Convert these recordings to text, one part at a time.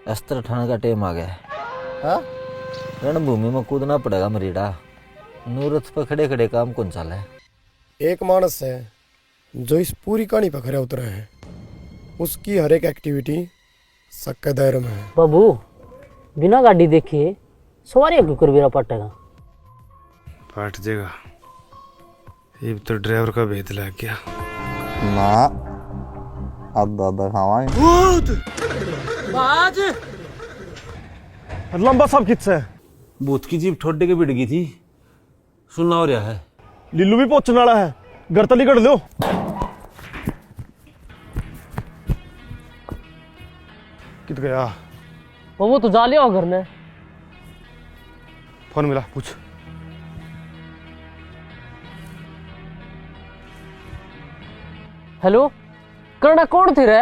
अस्त्र उठाने का टाइम आ गया है। हाँ? रणभूमि में कूदना पड़ेगा मरीडा। नूरत पर खड़े खड़े काम कौन चाला है। एक मानस है जो इस पूरी कहानी पर खरा उतरा है, उसकी हर एक एक्टिविटी शक के दायरे में है। बाबू बिना गाड़ी देखे सवारी क्यों कर मेरा पटेगा? पाट जाएगा। ये तो ड्राइवर का भेद लग गया ना। अब दादा खावाएंगे। लंबा साहब किससे है? भूत की जीप ठोडे के बिड़ गई थी, सुनना हो रहा है। लिल्लू भी पहुंचने वाला है, घर तली कर लो। कित गया? बाबू तो जा लिया घर ने। फोन मिला, पूछ। हेलो करना कौन थे रे?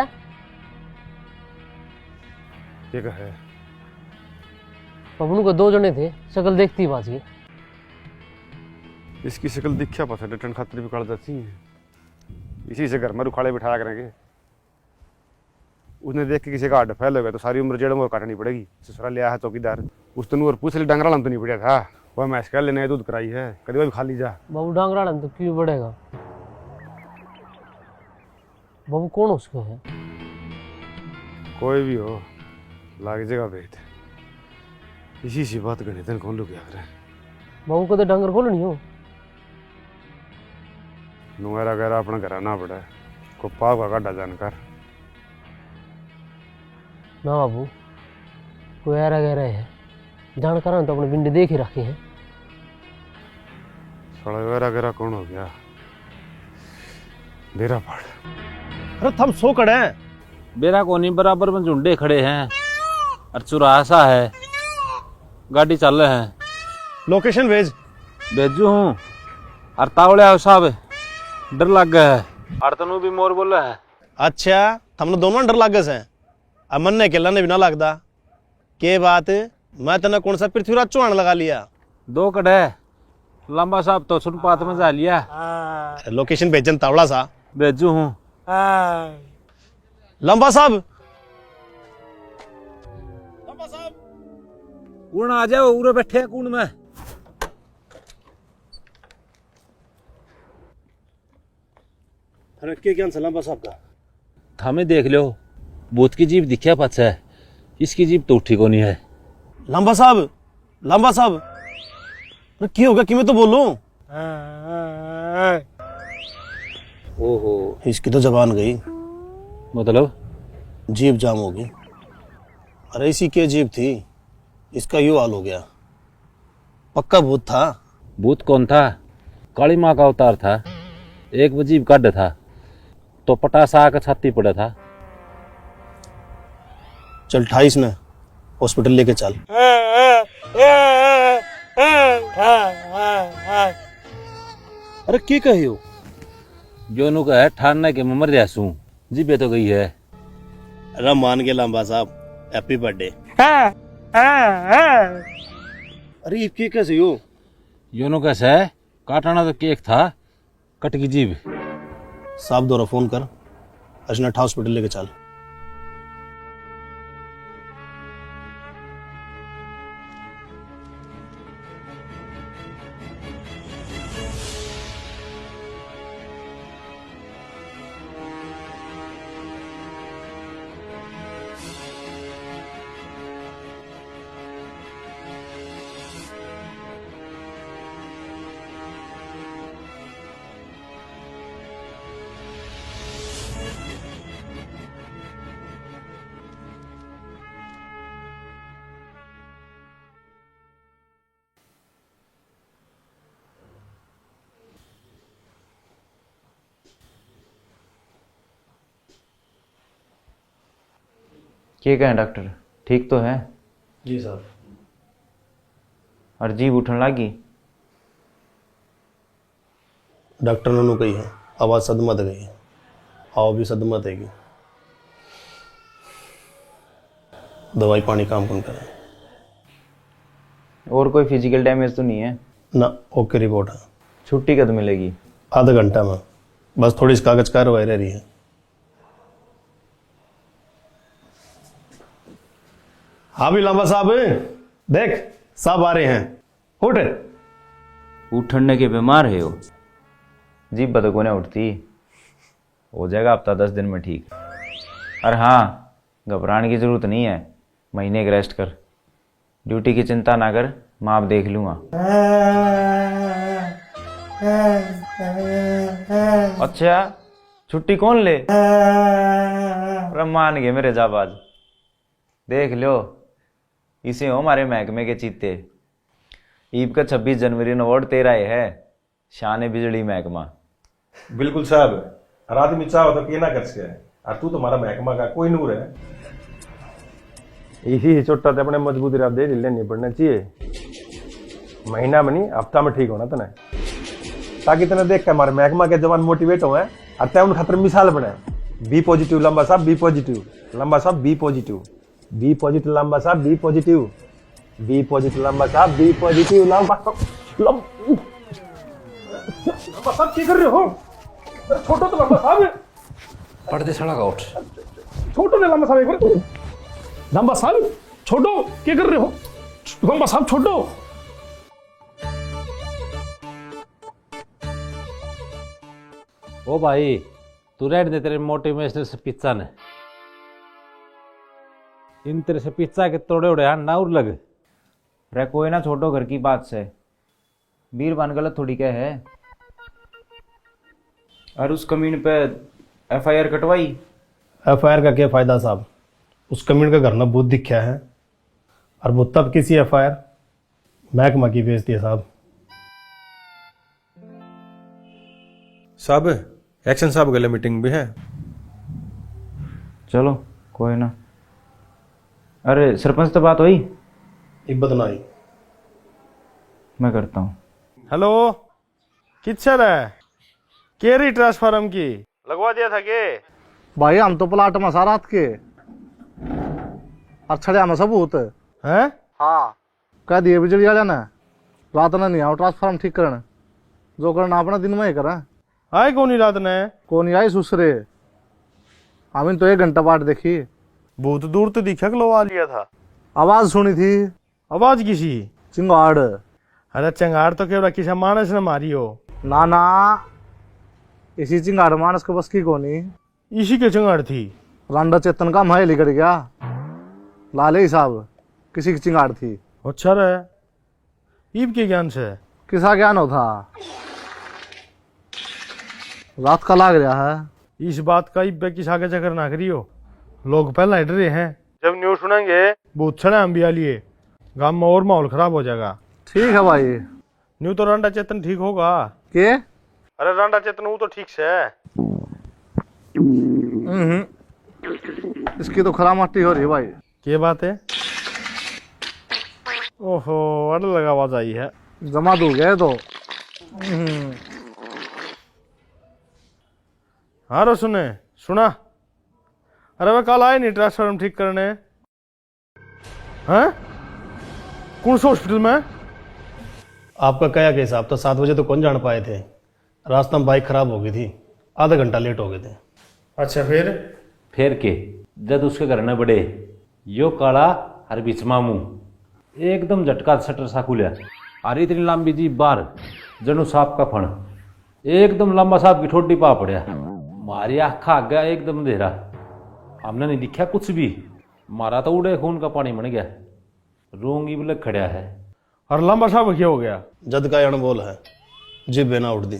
ये का है? बाबू को दो जने थे, शक्ल देखती बात की। इसकी शक्ल दिखा पता डटन खातिर भी काट जाती है। इसी से घर में रुखाड़े बिठाया करेंगे। उसने देख के किसी का हड्ड फैल हो गया तो सारी उम्र जेड़ में काटनी पड़ेगी। ससुराल लिया है चौकीदार, उस तनु और पूछ ले डंगरा तो नहीं पड़ा था। वह मैस कर लेने दूध कराई है, कभी भी खा ली जा। बाबू डांगरा तो क्यों बढ़ेगा? बाबू कौन उसको है? कोई भी हो लाग जगह भेद। इसी सी बात करने तन कौन लोग याद रहे। बाबू कदे डांगर खोल नहीं हो? नुआरा गैरा अपना घर आना पड़ा है, को पाव का गड्ढा जानकर। ना बाबू कोई ऐरा गहरा है जानकार तो अपने बिंडे देख ही रखे हैं। साला गैरा गैरा कौन हो गया? बेरा पड़। अरे थम सो खड़े हैं। बेरा कोनी बराबर में झुंडे खड़े हैं और चुरासा है, गाड़ी चल रहे हैं। लोकेशन भेज। भेजू हूँ और तावड़े आओ साहब, डर लग गया है। और तनु भी मोर बोला है। अच्छा थमने दोनों डर लागे से। अब मन ने केला ने बिना लगदा के बात मैं तना कौन सा पृथ्वीराज चौहान लगा लिया? दो कड़े लंबा साहब तो सुनपात में जा लिया। लोकेशन भेजन तावड़ा सा भेजू हूँ। लंबा साहब। कौन आ जाओ, उरे बैठे हैं कौन में। अरे के क्या लंबा साहब का? थामे देख लो, भूत की जीप दिखा पाछा है, इसकी जीप तो उठी को नहीं है। लंबा साहब, लंबा साहब, अरे क्या होगा कि मैं तो बोलूं? ओहो इसकी तो जबान गई। मतलब? जीप जाम हो गई। अरे इसी के जीप थी, इसका यूं हाल हो गया। पक्का भूत था। भूत कौन था? काली माँ का अवतार था। एक वो जीप काट था तो पटासा आकर छाती पड़ा था। चल 28 में हॉस्पिटल लेके चल। अरे क्या कहे हो? जोनू का है ठानना के मर जासू, जीबे तो गई है। अरे मान के लंबा साहब, हैप्पी बर्थडे। अरे ये क्या कैसे हो? योनो कैसा है? काटाना तो केक था, कट की जीभ। साहब दोरा फोन कर, अजनठ हॉस्पिटल लेके चल। क्या कहें डॉक्टर, ठीक तो है? जी साहब। और जीभ उठन लगी? डॉक्टर ने कही है आवाज सदमत गई है, आओ भी सदमत देगी। दवाई पानी काम कौन करे। और कोई फिजिकल डैमेज तो नहीं है ना? ओके रिपोर्ट है। छुट्टी कब मिलेगी? आधा घंटा में, बस थोड़ी सी कागज कार्रवाई रह रही है। हाँ भी लंबा साहब, देख साहब आ रहे हैं, उठ। उठने के बीमार है हो? जी बता को नहीं उठती, हो जाएगा हफ्ता 10 दिन में ठीक। और हाँ, घबराने की जरूरत नहीं है, महीने की रेस्ट कर, ड्यूटी की चिंता ना कर, मैं आप देख लूंगा। अच्छा, छुट्टी कौन ले? मान गए मेरे जाबाज, देख लो, इसे हो हमारे महकमे के चीते। ईब का 26 जनवरी न अवार्ड तेरा ही है, शान बिजली महकमा। बिल्कुल साहब, हर आदमी चाहो तो क्या ना कर सके, और तू तुम्हारा महकमा का कोई नूर है। यही छोटा तो अपने मजबूती आप दे लेनी पड़ना चाहिए, महीना में नहीं हफ्ता में ठीक होना तने, ताकि तने देख के हमारे महकमा के जवान मोटिवेट हो और तय उन खतर मिसाल बने। बी पॉजिटिव लंबा साहब, बी पॉजिटिव लंबा साहब, बी पॉजिटिव, बी पॉजिटिव लंबा साहब, बी पॉजिटिव, बी पॉजिटिव लंबा साहब, बी पॉजिटिव लंबा साहब। क्या कर रहे हो? छोटो तो लंबा साहब, पर्दे सड़ा का उठ। छोटो ने लंबा साहब, एक बार लंबा साहब छोटो, क्या कर रहे हो? लंबा साहब छोटो। ओ भाई, तू रहने दे तेरे मोटिवेशनल से पिज्जा ने, इन तेरे से पिज्जा के तोड़े उड़े ना और लग रे कोई ना छोटो, घर की बात से बीर बन गलत थोड़ी क्या है। और उस कमीन पे FIR कटवाई? FIR का क्या फायदा साहब, उस कमीन का घर ना बहुत दिखा है, और वो तब किसी FIR महकमा की बेचती है साहब। साहब एक्शन साहब गले मीटिंग भी है। चलो कोई ना। अरे सरपंच तो बात हुई? इब्बत ना आई, मैं करता हूँ। हेलो, किच्छर है? केरी ट्रांसफार्म की लगवा दिया था के? भाई हम तो प्लाट में सारा के और छड़िया में सबूत हैं? हाँ, कह दिए बिजली वाले ने रात ने नहीं आओ ट्रांसफार्म ठीक करने, जो करना अपना दिन में ही करा। आए कौन ही रात ने? कौन आई सुसरे, हमें तो 1 घंटा बाट देखी, बहुत दूर तो दिखा लवा लिया था। आवाज सुनी थी। आवाज किसी? चिंगाड़। अरे चंगाड़ तो केवड़ा किसी मानस ने मारी हो। ना ना, इसी चिंगाड़ मानस के बस की कोनी। इसी के चंगाड़ थी? रांडा चेतन का महल लिगड़ गया, लाले ही साहब किसी की चिंगाड़ थी। अच्छा रे, ईब के ज्ञान से? किसा ज्ञान हो था, रात का लाग रहा है। इस बात का ईब किस आगे चक्कर ना करियो, लोग पहले डर रहे हैं, जब न्यूज सुनेंगे बहुत छड़े हम भी आ लिए, गांव में और माहौल खराब हो जाएगा। ठीक है भाई। न्यू तो रांडा चेतन ठीक होगा के? अरे रांडा चेतन वो तो ठीक से है। इसकी तो खरामाटी हो रही है भाई। क्या बात है? ओहो, अड़ लगा आवाज आई है। जमा दो गए तो। हाँ रो सुने सुना। अरे वह कल आए नहीं ट्रांसफार्म ठीक करने? हैं? कौन सा हॉस्पिटल में? आपका क्या केस? आप तो 7 बजे तो कौन जान पाए थे, रास्ता में बाइक खराब हो गई थी, आधा घंटा लेट हो गए थे। अच्छा फिर के जब उसके घर न बड़े यो काला हर बीच मामू एकदम झटका शटर सा खुलिया, अरे इतनी लंबी जी बार जनु सांप का फण, एकदम लंबा सांप की ठोडी पा पड़िया, मारी आखा आ गया एकदम अंधेरा, हमने नहीं दिखा कुछ भी, मारा तो उड़े खून का पानी बन गया, रोंगी बिलक खड़ा है। और लंबा सांप क्या हो गया? जद का अणबोल है, जिब ना उठ दी।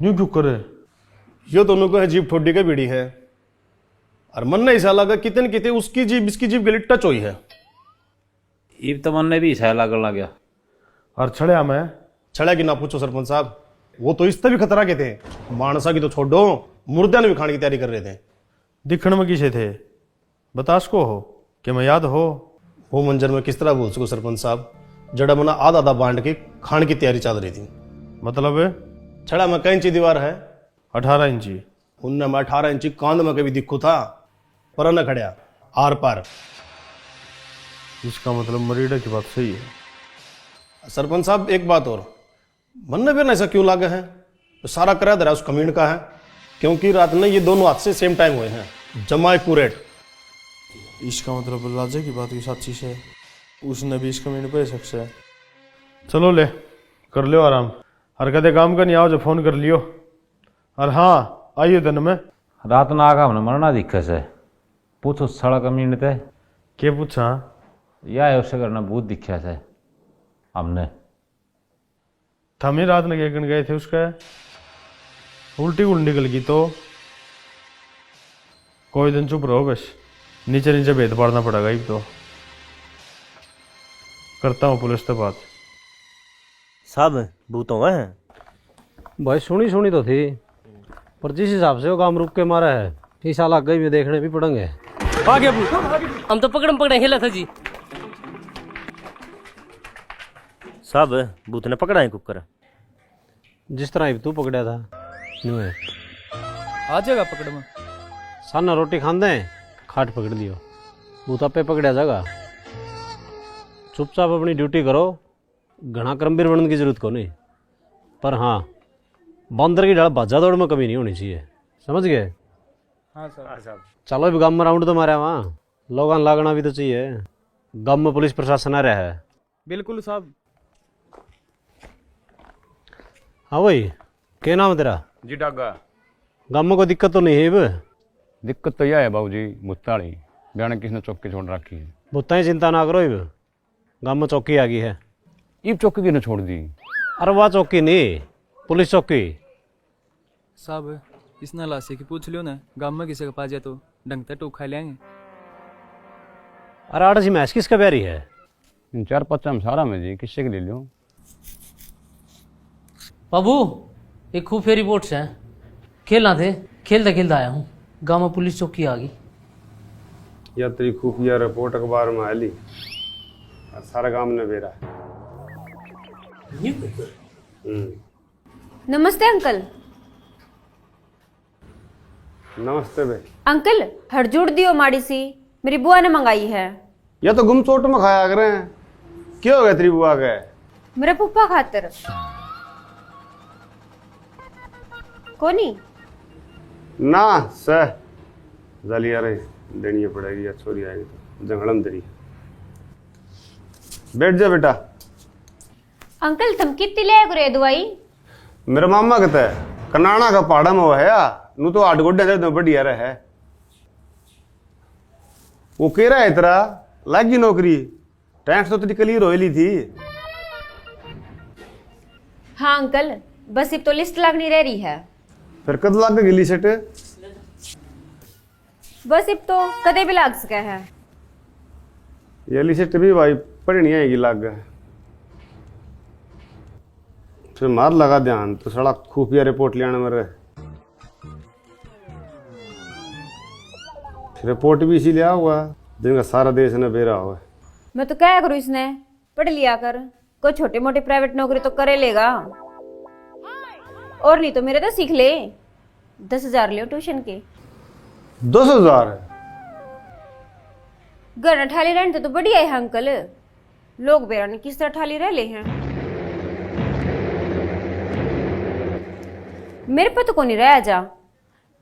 न्यू क्यों करे? यो दोनों को है जीप ठोडी का बीड़ी है, और मन ने ऐसा लगा कितने कितने उसकी जीप इसकी जीप गली टच हुई है। इब तो मन ने भी ऐसा लागन लग गया। और छड़िया में छड़िया की ना पूछो सरपंच साहब, वो तो इससे भी खतरा के थे, मानसा की तो छोड़ो, मुर्दा ने भी खाने की तैयारी कर रहे थे। दिखण में किसे थे बता सको हो कि मैं याद हो? वो मंजर में किस तरह बोल सको सरपंच साहब, जड़ा मना आधा आधा बांट के खाने की तैयारी चल रही थी। मतलब छड़ा में कई इंची दीवार है? 18 इंची। उनने मैं 18 इंची कांध में कभी दिखू था, पर न खड़िया आर पार। इसका मतलब मरीडा की बात सही है। सरपंच साहब एक बात और, मन ने फिर ऐसा क्यों लगा है तो सारा किराया दरा उस कमीन का है, क्योंकि रात में ये दोनों हाथ से सेम टाइम हुए हैं। जमा एक्यूरेट। इसका मतलब लाजे की बात की सच्ची है, उसने भी इसका मैंने पे सकता है। चलो ले कर लियो आराम, हर कदे काम का नहीं आओ जो फोन कर लियो। और हाँ आइयो दिन में रात ना आगा हमने मरना दिक्कत से पूछो सड़क अमीन थे के पूछा या है उससे करना बहुत दिक्कत है हमने। थमे रात में क्या गए थे उसका उल्टी उल्टी निकल गई तो कोई दिन चुप रहो, बस नीचे नीचे भेद पाड़ना पड़ेगा। अब तो करता हूँ पुलिस से बात। साहब भूतों है भाई, सुनी सुनी तो थी, पर जिस हिसाब से वो काम रुक के मारा है इस साल आगे भी देखने भी पड़ेंगे। आगे हम तो पकड़े खेला था जी। साहब भूत ने पकड़ा है कुकर, जिस तरह तू पकड़ा था न्यू है। आ जाएगा पकड़ में, साना रोटी खांदे खाट पकड़ दियो, भूत आपे पकड़ा जाएगा। चुपचाप अपनी ड्यूटी करो, घना क्रमवीर बनने की जरूरत को नहीं, पर हाँ बंदर की डाल भाजा दौड़ में कमी नहीं होनी चाहिए, समझ गए? हाँ साहब। चलो अभी गाँव में राउंड तो मारा वहाँ, लोग लागना भी तो चाहिए। गाँव में पुलिस प्रशासन आ रहा है। बिल्कुल साहब। हाँ भाई क्या नाम है तेरा? जी डागा। गाँव में कोई दिक्कत तो नहीं है? अब दिक्कत तो यह है बाबू जी, मुत्ताली बयान किसने चौकी छोड़ रखी है। भुत्ता ही चिंता ना करो, अब गाँव में चौकी आ गई है। ये चौकी किसने छोड़ दी? अरे वाह चौकी नहीं, पुलिस चौकी। साहब इस लाशे की पूछ लियो ना, गाँव में किसी का पा जाए तो ढंग से टोक खा लेंगे। अरे आठ जी मैच किसका प्यारी है? इन 4-5 हम सारा में जी किससे के ले लो। बाबू एक खूब फेरी बोट से खेलना थे, खेलते खेलते आया हूँ, गाँव में पुलिस चौकी आ गई। यात्री खुफिया रिपोर्ट अखबार में आली और सारा गांव ने बेरा। नमस्ते अंकल। नमस्ते भाई। अंकल हड़जूड़ दियो माड़ी सी, मेरी बुआ ने मंगाई है। या तो गुम चोट में खाया करे हैं, क्या हो गया तेरी बुआ के? मेरे पुप्पा खातर कोनी ना सह जलिया रे देनी पड़ेगी या छोरी आएगी तो जंगलम तेरी। बैठ जा बेटा। अंकल तुम कितनी ले गुरे दवाई? मेरा मामा कहता है कनाना का पहाड़ा में वो है या नू तो 8 गोड्डे दे बढ़िया रहे। वो कह रहा है तेरा लागी नौकरी, टैक्स तो तेरी क्लियर हो ली थी। हाँ अंकल बस अब तो लिस्ट लगनी रह रही है। फिर कद लाग गई सेट? बस अब तो कदे भी लाग सका है। ये लिस्ट भी भाई पढ़ी नहीं आएगी लाग। फिर मार लगा ध्यान तो सड़ा खुफिया रिपोर्ट ले आना मेरे। रिपोर्ट भी इसी लिया हुआ जिनका सारा देश ने बेरा हुआ। मैं तो क्या करूँ, इसने पढ़ लिया कर, कोई छोटे मोटे प्राइवेट नौकरी तो करे लेगा, और नहीं तो मेरे तो सीख ले। 10,000 लियो ट्यूशन के। 10,000? घर ठाली रहने तो बढ़िया है अंकल, लोग बेरा ने किस तरह ठाली रह ले हैं। मेरे पे तो को नहीं रहा जा,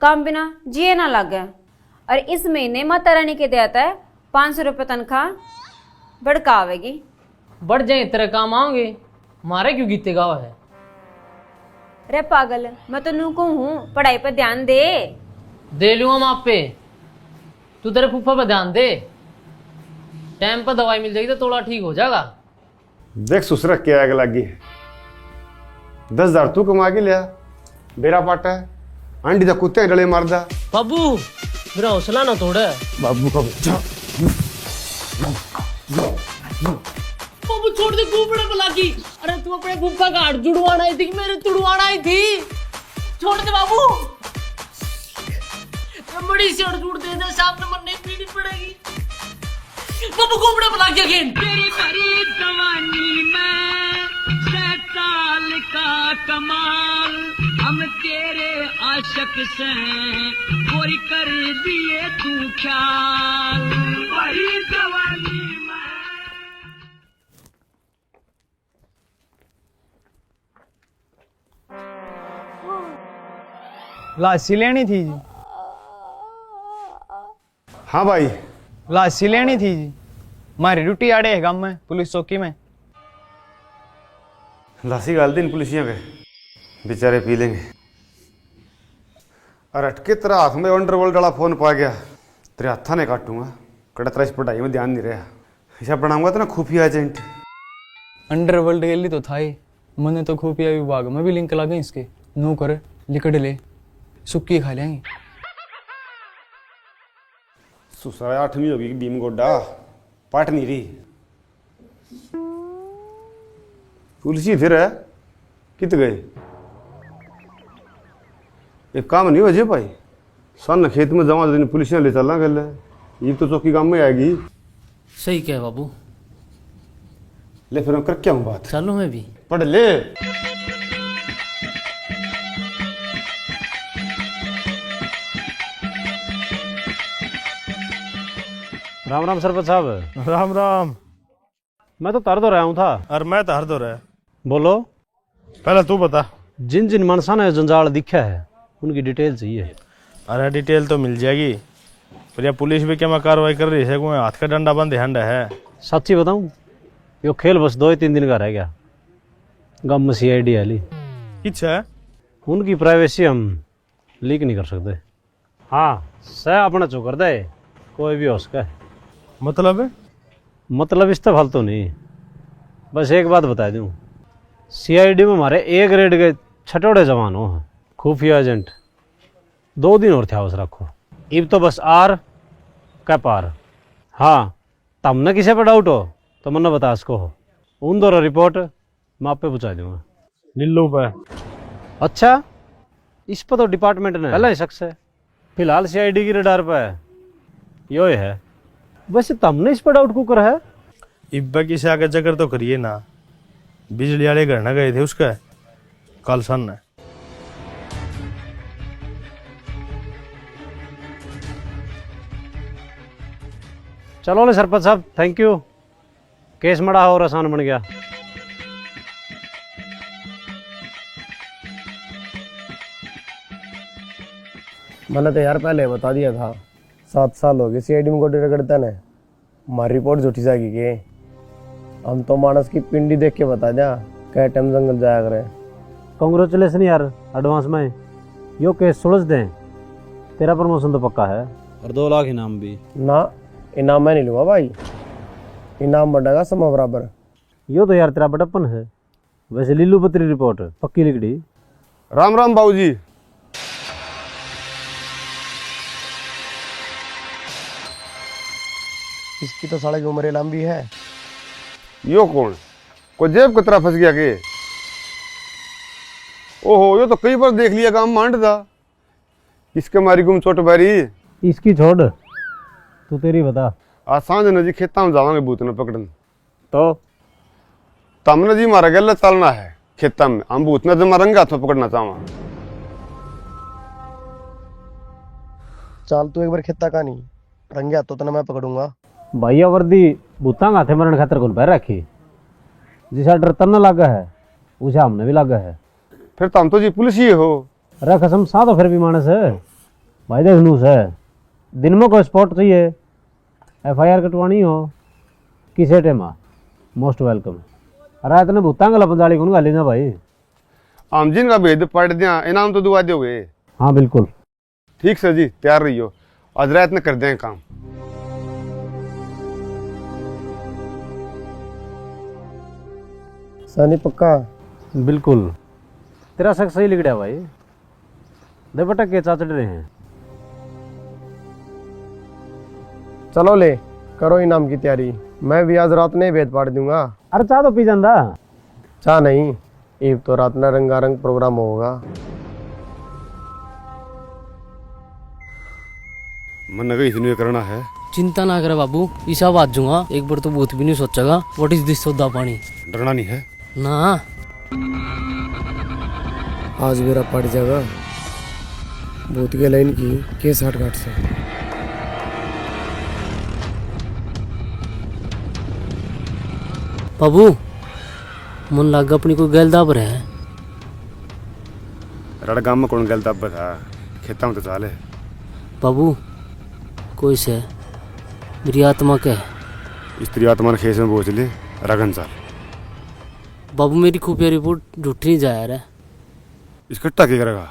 काम बिना जिए ना लगे। और इस महीने माता रानी के देता है 500 रुपये तनख्वाह, बढ़का आवेगी। बढ़ जाए तेरे काम आओगे, मारे क्यों गीते गावा है? रे पागल, मैं तो नू हूँ पढ़ाई पर ध्यान दे लूंगा माँ पे, तू तेरे फूफा पे ध्यान दे, टाइम पर दवाई मिल जाएगी तो थोड़ा ठीक हो जाएगा। देख सुसरा क्या आग लगी। 10,000 तू कमा के लिया, बेरा पाटा है आंटी दा कुत्ते डले मारदा। बाबू मेरा हौसला ना तोड़। बाबू का बच्चा। बाबू छोड़ दे, घूमने पे लागी। अरे तू अपने फूफा का हाथ जुड़वाना ही थी, मेरे तुड़वाना ही थी। छोड़ दे बाबू, बड़ी सी और जुड़ दे दे, सामने मरने पीनी पड़ेगी। बाबू घूमने पे लागी अगेन। तेरी भरी जवानी में 7 साल का कमाल, हम तेरे आशिक से कोई कर दिए तू ख्याल। भरी जवानी में लाशी लेनी थी जी। हाँ भाई, लासी लेनी थी जी, मारी ड्यूटी आड़े है गांव में पुलिस चौकी में। लासी गाल दिन पुलिसियों के बेचारे पी लेंगे। और अटके तेरा हाथ में अंडरवर्ल्ड वाला फोन पा गया, तेरे हाथा ने काटूंगा। कड़ा तेरा इस पढ़ाई में ध्यान नहीं रहा, ऐसा बनाऊंगा तो ना खुफिया एजेंट। अंडरवर्ल्ड के लिए तो था ही, मैंने तो खुफिया विभाग में भी लिंक लगे इसके। नो कर लिकड़ ले, सुक्की खा लेंगे। सुसरा 8वीं होगी भीम गोड्डा पाट नहीं रही। पुलिस फिर है कित गए? एक काम नहीं हो जे भाई, सन खेत में जमा दिन पुलिस ले चलना गल ये तो चौकी काम में आएगी। सही क्या बाबू, ले फिर हम कर क्या हूँ बात। चलो मैं भी पढ़ ले। राम राम सरपंच साहब। राम राम। मैं तो तर दो रहा हूँ था। और मैं तो हर दो रहा। बोलो। पहले तू बता। जिन जिन मनसा ने जंजाल दिखा है उनकी डिटेल चाहिए। अरे डिटेल तो मिल जाएगी, पर यह पुलिस भी क्या कार्रवाई कर रही है? कोई हाथ का डंडा बंद हंडा है। सच्ची बताऊं, यो खेल बस 2-3 दिन का रह गया। गम में CID वाली किच है, उनकी प्राइवेसी हम लीक नहीं कर सकते। हाँ सह अपना चो कर दे, कोई भी हो सका है। मतलब इस तो फालतू नहीं। बस एक बात बता दूं, CID में हमारे A ग्रेड के छठोड़े जवान हो, खुफिया एजेंट 2 दिन और थे उस रखो। इब तो बस आर का पार। हाँ तमने किसी पर डाउट हो तो मन्ना बता इसको हो, उन दोनों रिपोर्ट मैं आप पे पहुँचा दूंगा। नीलू पे। अच्छा, इस पर तो डिपार्टमेंट ने पहला ही शख्स है, फिलहाल CID की रडार पर है। यो है। वैसे तुमने इस पर डाउट क्यों करा है? इब्बा की से आगे चक्कर तो करिए ना, बिजली वाले घर ना गए थे उसका कल सन है। चलो ले सरपंच साहब, थैंक यू। केस मड़ा और आसान बन गया। मैंने तो यार पहले बता दिया था, 7 साल हो गए CID में गोटे रगड़ता ने। हमारी रिपोर्ट झूठी जाएगी के? हम तो मानस की पिंडी देख के बता दिया क्या टाइम जंगल जाया करे। कांग्रेचुलेसन यार एडवांस में। यो केस सुलझ दें, तेरा प्रमोशन तो पक्का है और 2 लाख इनाम भी। ना इनाम मैं नहीं लूँगा भाई, इनाम बढ़ेगा समा बराबर। यो तो यार तेरा बड़प्पन है। वैसे लीलू पत्री रिपोर्ट पक्की लिखड़ी। राम राम बाबूजी। इसकी तो साढ़े की उम्र लंबी है। यो कौन? कोई जेब की तरह फंस गया के? ओहो, यो तो कई बार देख लिया काम मांड था। इसके मारी गुम चोट बारी। इसकी छोड़, तू तेरी बता। आज सांझ नजी खेता में जावांगे बूत ने पकड़न। तो तमने जी मारा गल चलना है खेता में, हम बूत ने जमा रंगे हाथ में पकड़ना चाहवा। चाल तू एक बार खेता का नहीं रंगे हाथों तो मैं पकड़ूंगा। भैया वर्दी भूता हाथे मरण खातर कौन पैर रखी? जिसा डर तन लगा है उसे हमने भी लगा है। फिर तुम तो जी पुलिस ही हो। अरे कसम सा तो फिर भी मानस है भाई। देख नूस है, दिन में कोई स्पॉट चाहिए, FIR कटवानी हो किसे टेमा, मोस्ट वेलकम। अरे इतने भूता गला पंजाली कौन गाली ना भाई। आम जिन का भेद पढ़ दिया, इनाम तो दुआ दोगे? हाँ बिल्कुल। ठीक सर जी, तैयार रहियो, आज रात में कर दें काम। सनी पक्का? बिल्कुल, तेरा शक सही लिख दिया भाई। दे बटा के चाचड़ रहे हैं। चलो ले करो इनाम की तैयारी, मैं भी आज रात में भेद पाड़ दूंगा। अरे चाह तो पी जांदा। चाह नहीं, एक तो रात में रंगारंग प्रोग्राम होगा। मन गई इतने करना है। चिंता ना करे बाबू, ईसा बात जूंगा। एक बार तो बहुत भी नहीं सोचेगा व्हाट इज दिस सौदा पानी। डरना नहीं है ना। आज मेरा पड़ जाएगा भूत के लाइन की केस हट घाट से। बाबू मन लग अपनी कोई गैल दाब रहे हैं। रड़ गांव में कौन गल दाब था, खेता में तो चाले। बाबू कोई से मेरी आत्मा क्या है? स्त्री आत्मा ने खेस में बोझ ले रगन साल। बाबू मेरी खुफिया रिपोर्ट झूठी नहीं जा रहा है। इसकट्टा क्या करेगा?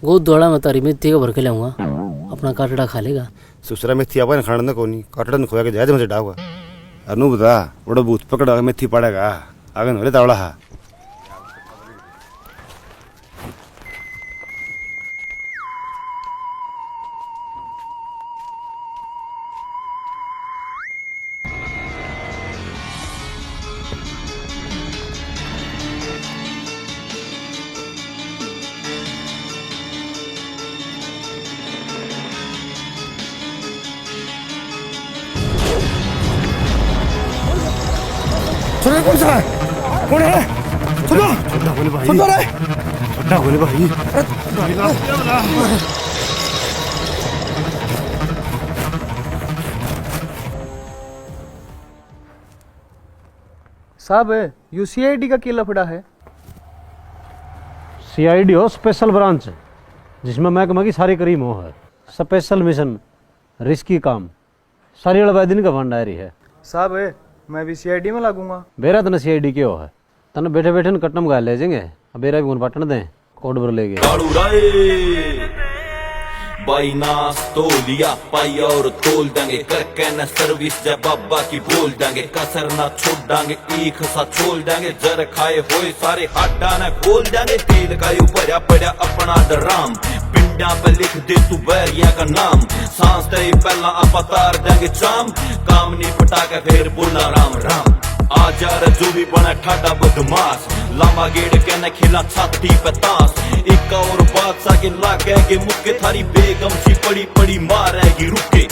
गोद दौड़ा मैं तारी मेथी का भर के लाऊंगा, अपना काटड़ा खा लेगा। सुसरा मेथी आपा खाना कोनी काटड़ा न खोया के जाए मुझे डागा। अनु बता बड़ा बूथ पकड़ा मेथी पड़ेगा आगे न तावड़ा हा। छोटा कौन सा है? कौन है? छोटा बोले भाई छोटा रे छोटा बोले भाई साहब यूसीआईडी का क्या लफड़ा है? सीआईडी हो स्पेशल ब्रांच, जिसमें महकमा की सारी करीम हो है। स्पेशल मिशन, रिस्की काम, सारी अड़बैदिन का भंडारी है। साहब मैं भी सीआईडी में लागूंगा। बेरा तन सीआईडी क्यों है? तन बैठे बैठे न कट्टम गा ले जाएंगे। अब बेरा भी उन पटन दें कोड भर लेगे। बाई नास तो लिया पाई और तोल देंगे करके न सर्विस जय बाबा की बोल देंगे कसर ना छोड़ देंगे ईख सा छोड़ देंगे जर खाए हुए सारे हाडा न खोल देंगे तेल का ऊपर पड़ा अपना डराम पिंडा पे लिख दे तू बैरिया का नाम सांस दे पहला आप तार देंगे चाम काम नहीं पटा के फिर बोलना राम राम आजा रजू भी बना ठाडा बदमाश लामा गेड़ के न खिला छाती पे ताश एक और बात सा के लागे कि मुक्के थारी बेगम सी पड़ी पड़ी मारेगी रुके।